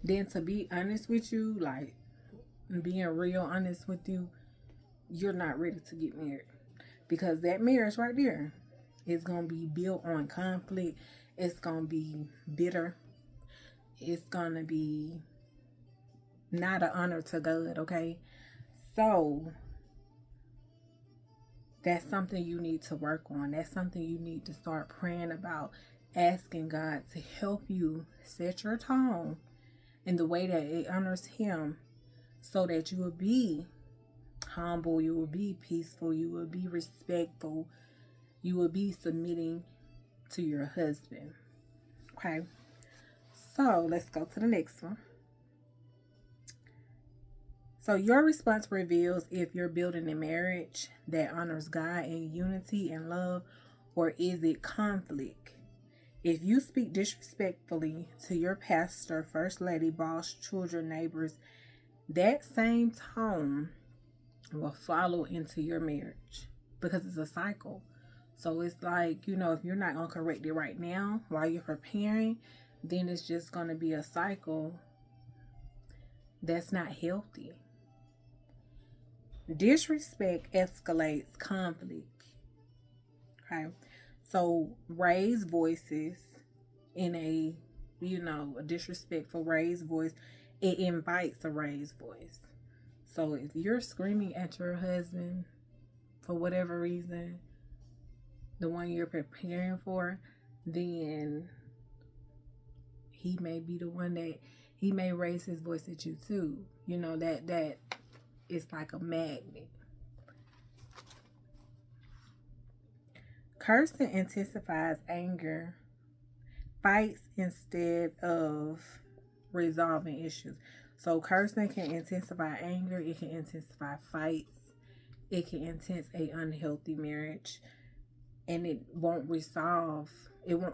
then to be honest with you, like being real honest with you, you're not ready to get married. Because that marriage right there is going to be built on conflict. It's going to be bitter. It's going to be not an honor to God, okay? So that's something you need to work on. That's something you need to start praying about, asking God to help you set your tone in the way that it honors Him so that you will be humble, you will be peaceful, you will be respectful, you will be submitting to your husband. Okay, so let's go to the next one. So, your response reveals if you're building a marriage that honors God in unity and love, or is it conflict? If you speak disrespectfully to your pastor, first lady, boss, children, neighbors, that same tone will follow into your marriage because it's a cycle. So it's like, if you're not going to correct it right now while you're preparing, then it's just going to be a cycle that's not healthy. Disrespect escalates conflict. Okay. So raise voices in a disrespectful raised voice, it invites a raised voice. So if you're screaming at your husband for whatever reason, the one you're preparing for, then he may be the one that he may raise his voice at you too. That it's like a magnet. Cursing intensifies anger, fights instead of resolving issues. So cursing can intensify anger, it can intensify fights, it can intensify an unhealthy marriage, and it won't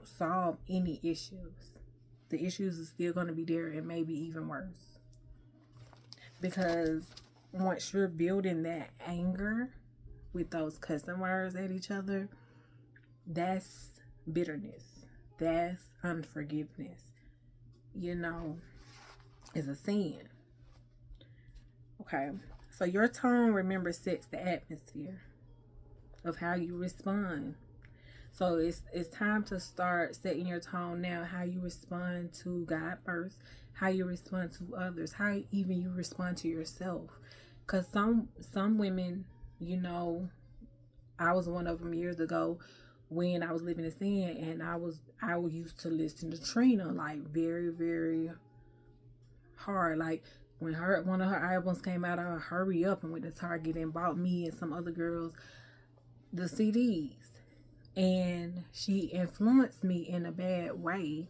solve any issues. The issues are still going to be there and maybe even worse. Because once you're building that anger with those cussing words at each other, that's bitterness. That's unforgiveness. Is a sin. Okay. So your tone, remember, sets the atmosphere of how you respond. So it's time to start setting your tone now, how you respond to God first, how you respond to others, how even you respond to yourself. Because some women, I was one of them years ago when I was living in sin, and I used to listen to Trina like very, very hard. Like when one of her albums came out, I hurry up and went to Target and bought me and some other girls the CDs. And she influenced me in a bad way